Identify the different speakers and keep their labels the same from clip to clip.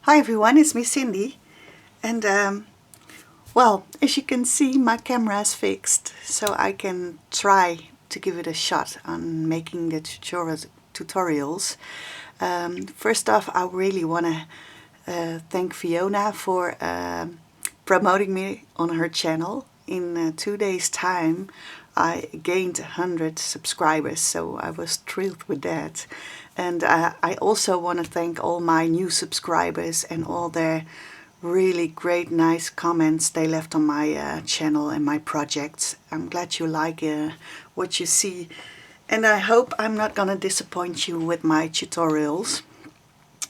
Speaker 1: Hi everyone, it's me Cindy, and well, as you can see, my camera is fixed, so I can try to give it a shot on making the tutorials. First off, I really want to thank Fiona for promoting me on her channel. In 2 days time I gained 100 subscribers, so I was thrilled with that. And I also want to thank all my new subscribers and all their really great nice comments they left on my channel and my projects. I'm glad you like what you see, and I hope I'm not gonna disappoint you with my tutorials.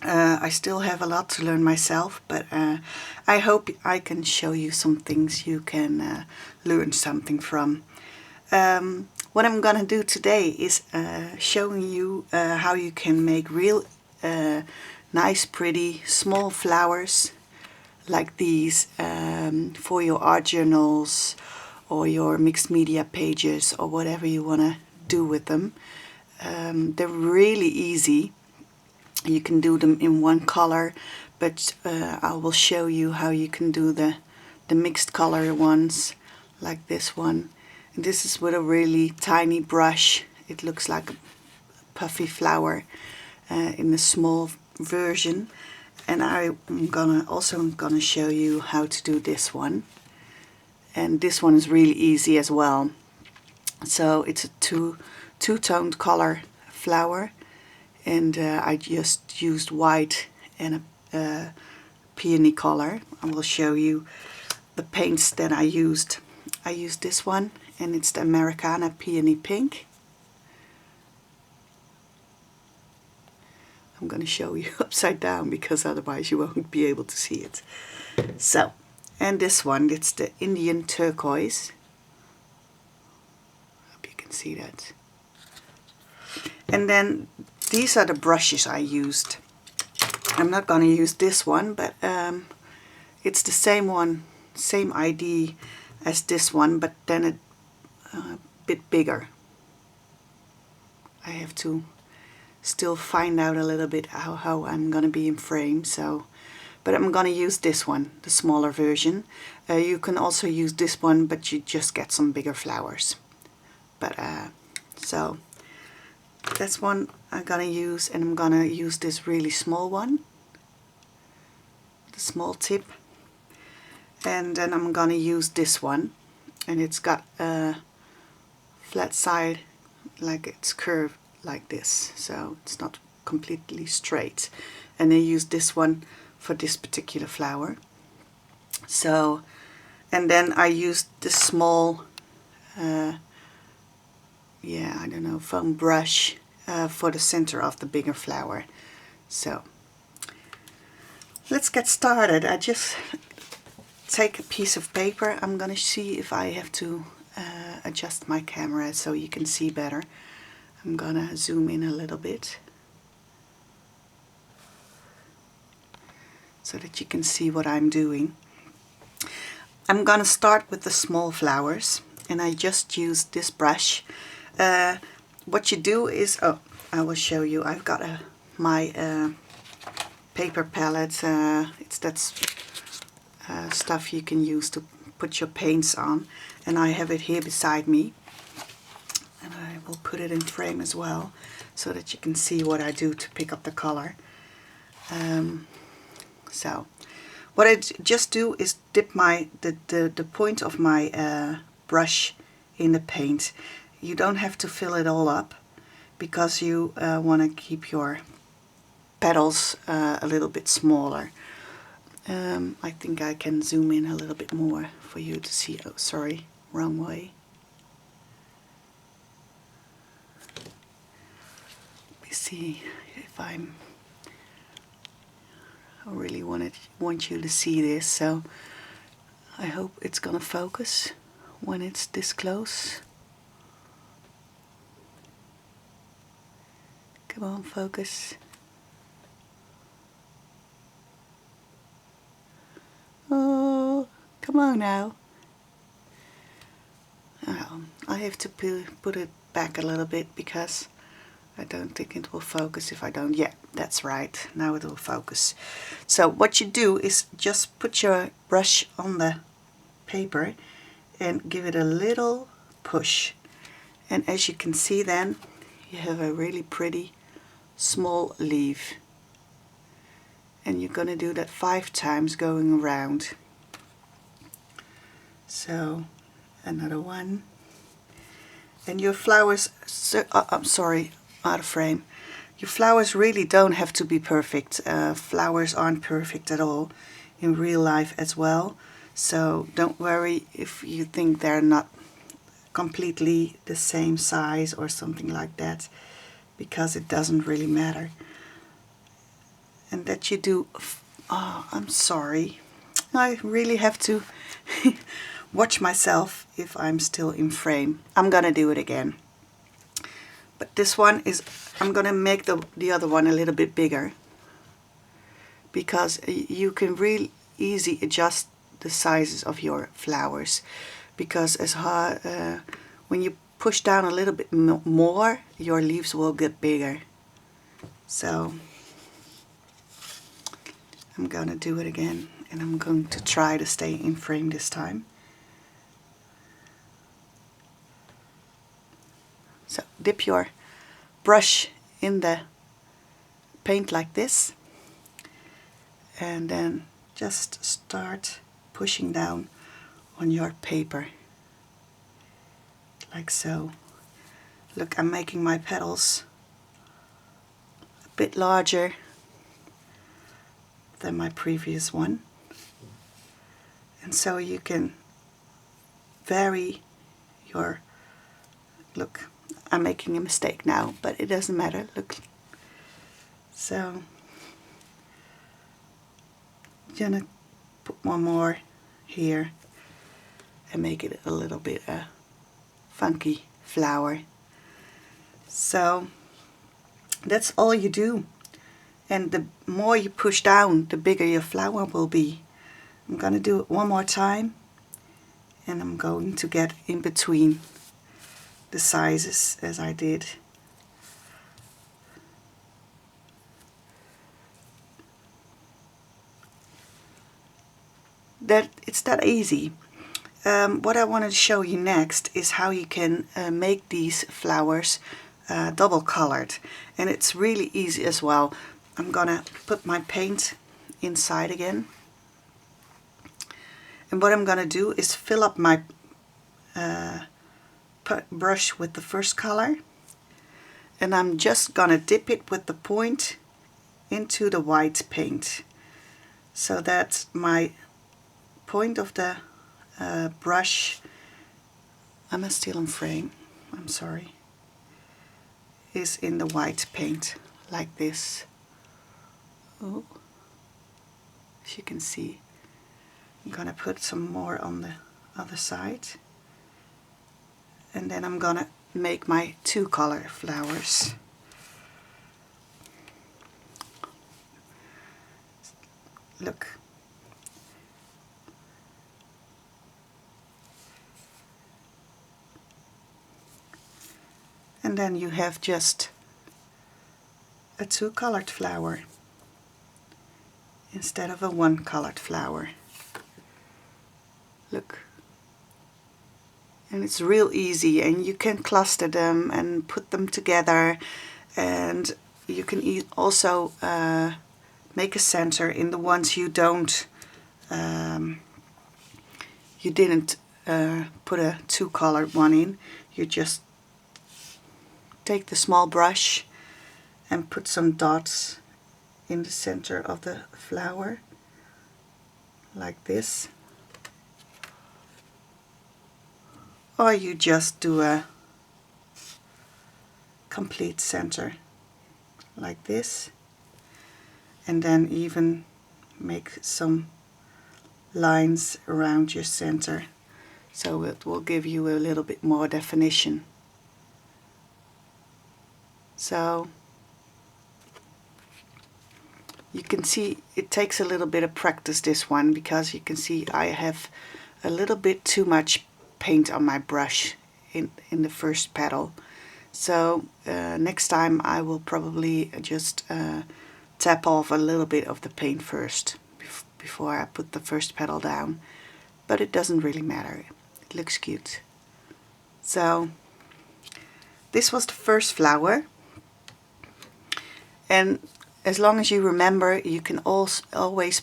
Speaker 1: I still have a lot to learn myself, but I hope I can show you some things you can learn something from. What I'm gonna do today is showing you how you can make real nice, pretty, small flowers like these for your art journals or your mixed media pages or whatever you want to do with them. They're really easy. You can do them in one color, but I will show you how you can do the mixed color ones, like this one. And this is with a really tiny brush. It looks like a puffy flower in a small version. And I'm also gonna show you how to do this one. And this one is really easy as well. So it's a two-toned color flower, and I just used white and a peony color. I will show you the paints that I used. I used this one, and it's the Americana Peony Pink. I'm going to show you upside down because otherwise you won't be able to see it. So, and this one, it's the Indian Turquoise. Hope you can see that. And then these are the brushes I used. I'm not going to use this one, but it's the same one, same ID as this one, but then a bit bigger. I have to still find out a little bit how I'm going to be in frame, so but I'm going to use this one, the smaller version. You can also use this one, but you just get some bigger flowers. But so that's one I'm going to use, and I'm going to use this really small one, the small tip. And then I'm going to use this one, and it's got a flat side, like it's curved like this, so it's not completely straight. And I use this one for this particular flower. So, and then I used this small I don't know, foam brush for the center of the bigger flower. So let's get started. I just take a piece of paper. I'm gonna see if I have to adjust my camera so you can see better. I'm gonna zoom in a little bit so that you can see what I'm doing. I'm gonna start with the small flowers, and I just use this brush. What you do is, I will show you. I've got my paper palette. It's that stuff you can use to put your paints on, and I have it here beside me. And I will put it in frame as well, so that you can see what I do to pick up the color. So, what I just do is dip the point of my brush in the paint. You don't have to fill it all up, because you want to keep your petals a little bit smaller. I think I can zoom in a little bit more for you to see. Oh, sorry, wrong way. See if I really want you to see this, so I hope it's gonna focus when it's this close. Come on, focus. Oh, come on now. I have to put it back a little bit because I don't think it will focus if I don't. Yeah, that's right. Now it will focus. So what you do is just put your brush on the paper and give it a little push. And as you can see then, you have a really pretty small leaf. And you're going to do that 5 times going around. So another one. And your flowers, I'm sorry, out of frame. Your flowers really don't have to be perfect. Flowers aren't perfect at all in real life as well. So don't worry if you think they're not completely the same size or something like that, because it doesn't really matter. And that you do, oh, I'm sorry. I really have to watch myself if I'm still in frame. I'm gonna do it again. But this one is, I'm gonna make the other one a little bit bigger, because you can really easy adjust the sizes of your flowers, because as hard, when you push down a little bit more, your leaves will get bigger. So I'm gonna do it again, and I'm going to try to stay in frame this time. So dip your brush in the paint like this, and then just start pushing down on your paper like so. Look, I'm making my petals a bit larger than my previous one, and so you can vary your, look, I'm making a mistake now, but it doesn't matter. Look, so I'm gonna put one more here and make it a little bit a funky flower. So that's all you do, and the more you push down, the bigger your flower will be. I'm gonna do it one more time, and I'm going to get in between the sizes as I did. It's that easy. What I want to show you next is how you can make these flowers double colored, and it's really easy as well. I'm gonna put my paint inside again, and what I'm gonna do is fill up my brush with the first color, and I'm just gonna dip it with the point into the white paint, so that my point of the brush, I'm still in frame, I'm sorry, is in the white paint like this. Oh, as you can see, I'm gonna put some more on the other side, and then I'm gonna make my 2-color flowers. Look. And then you have just a 2-colored flower instead of a 1-colored flower. Look. And it's real easy, and you can cluster them and put them together, and you can also make a center in the ones you don't, you didn't put a 2-colored one in. You just take the small brush and put some dots in the center of the flower like this, or you just do a complete center like this, and then even make some lines around your center, so it will give you a little bit more definition. So you can see it takes a little bit of practice, this one, because you can see I have a little bit too much paint on my brush in the first petal. So next time I will probably just tap off a little bit of the paint first before I put the first petal down, but it doesn't really matter, it looks cute. So this was the first flower, and as long as you remember, you can always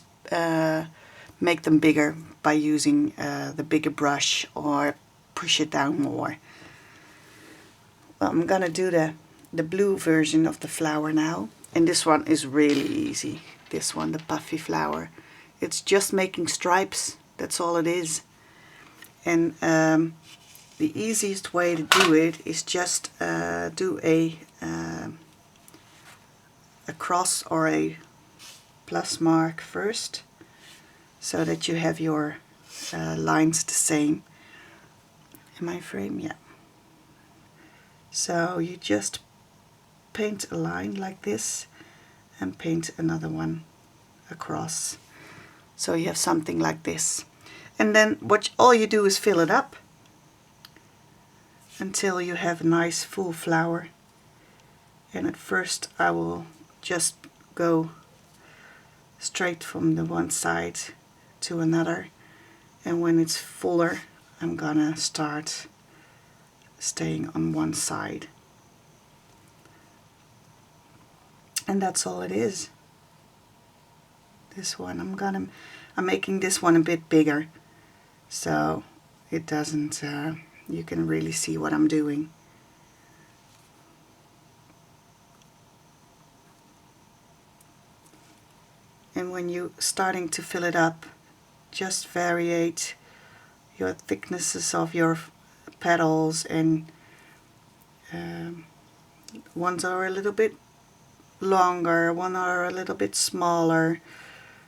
Speaker 1: make them bigger by using the bigger brush or push it down more. Well, I'm gonna do the blue version of the flower now, and this one is really easy. This one, the puffy flower. It's just making stripes, that's all it is. And the easiest way to do it is just do a cross or a plus mark first, so that you have your lines the same. Am I frame? Yeah. So you just paint a line like this and paint another one across. So you have something like this. And then all you do is fill it up until you have a nice full flower. And at first I will just go straight from the one side to another, and when it's fuller I'm gonna start staying on one side. And that's all it is. This one I'm making this one a bit bigger, so it doesn't you can really see what I'm doing. And when you're starting to fill it up, just variate your thicknesses of your petals, and ones are a little bit longer, one are a little bit smaller.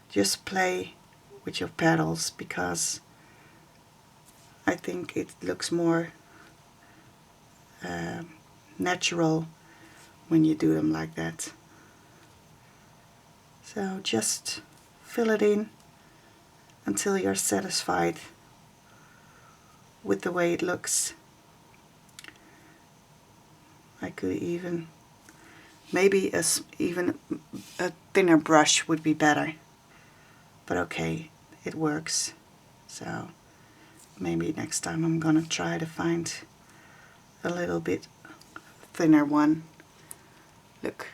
Speaker 1: Just play with your petals, because I think it looks more natural when you do them like that. So just fill it in until you're satisfied with the way it looks. I could even, maybe even a thinner brush would be better, but okay, it works. So maybe next time I'm gonna try to find a little bit thinner one. Look.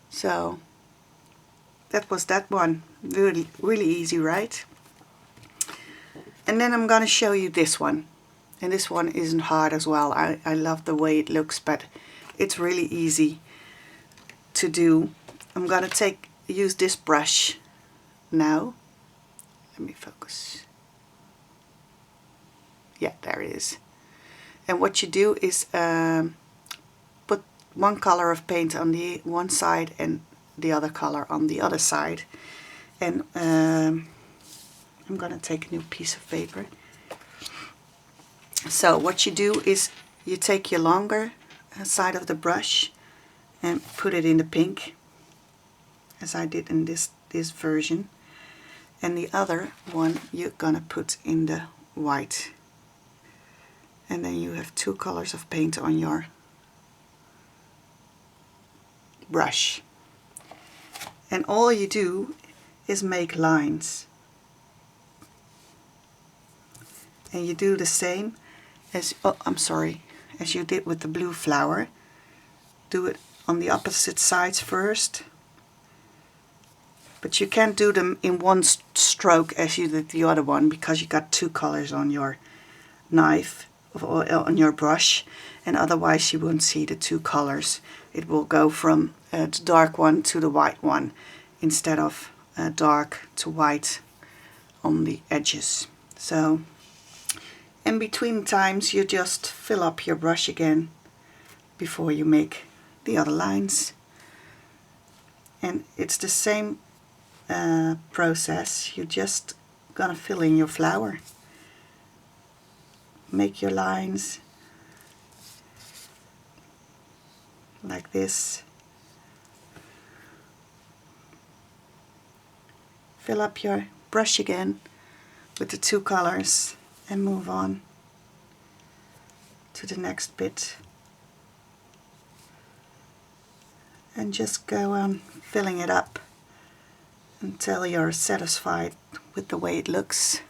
Speaker 1: So that was that one. Really, really easy, right? And then I'm gonna show you this one. And this one isn't hard as well. I love the way it looks, but it's really easy to do. I'm gonna use this brush now. Let me focus. Yeah, there it is. And what you do is put one color of paint on the one side and the other color on the other side. And I'm gonna take a new piece of paper. So what you do is you take your longer side of the brush and put it in the pink, as I did in this version, and the other one you're gonna put in the white, and then you have two colors of paint on your brush. And all you do is make lines, and you do the same as as you did with the blue flower. Do it on the opposite sides first, but you can't do them in one stroke as you did the other one, because you got two colors on your knife or on your brush, and otherwise you won't see the two colors. It will go from the dark one to the white one instead of dark to white on the edges. So in between times you just fill up your brush again before you make the other lines, and it's the same process. You're just gonna fill in your flower, make your lines like this, fill up your brush again with the two colors, and move on to the next bit. And just go on filling it up until you're satisfied with the way it looks.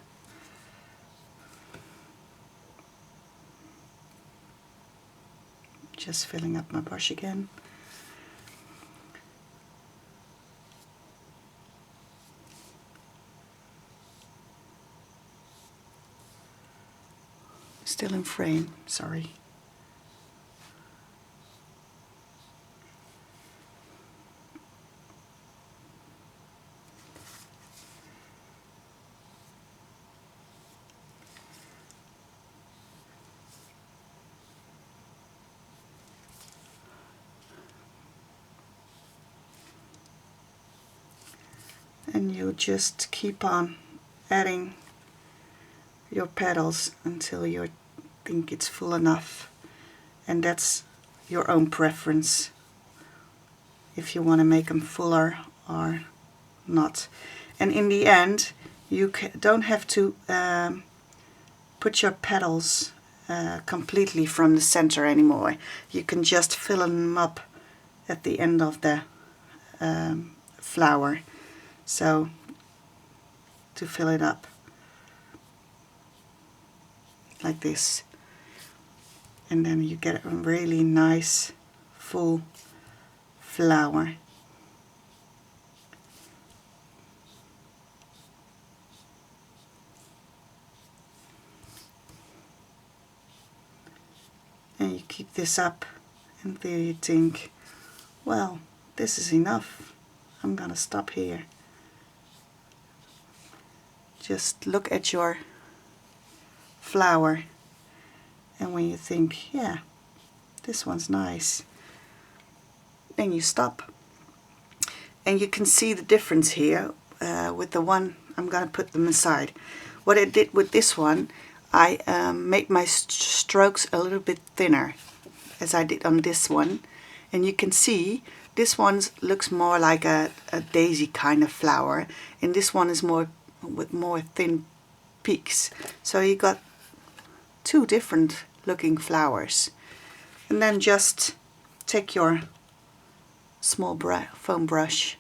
Speaker 1: Just filling up my brush again. Still in frame, sorry. And you just keep on adding your petals until you think it's full enough, and that's your own preference if you want to make them fuller or not. And in the end you don't have to put your petals completely from the center anymore. You can just fill them up at the end of the flower. So to fill it up like this, and then you get a really nice full flower. And you keep this up until you think, well, this is enough, I'm gonna stop here. Just look at your flower, and when you think, yeah, this one's nice, then you stop. And you can see the difference here with the one. I'm gonna put them aside. What I did with this one, I made my strokes a little bit thinner, as I did on this one, and you can see this one looks more like a daisy kind of flower, and this one is more with more thin peaks. So you got two different looking flowers. And then just take your small foam brush,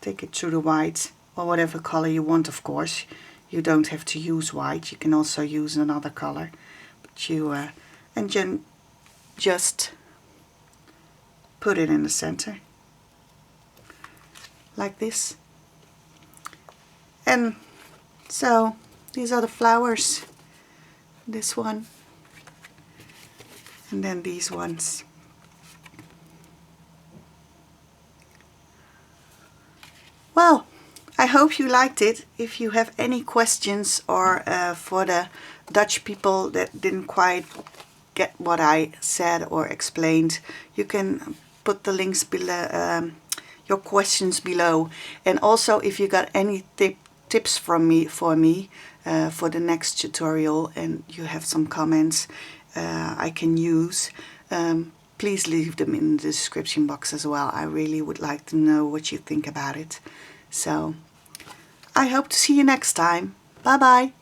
Speaker 1: take it through the white, or whatever color you want, of course. You don't have to use white, you can also use another color. But you and then just put it in the center like this. And so these are the flowers. This one, and then these ones. Well, I hope you liked it. If you have any questions, or for the Dutch people that didn't quite get what I said or explained, you can put the links below, your questions below. And also, if you got any tips from me for the next tutorial, and you have some comments I can use, please leave them in the description box as well. I really would like to know what you think about it. So I hope to see you next time. Bye bye.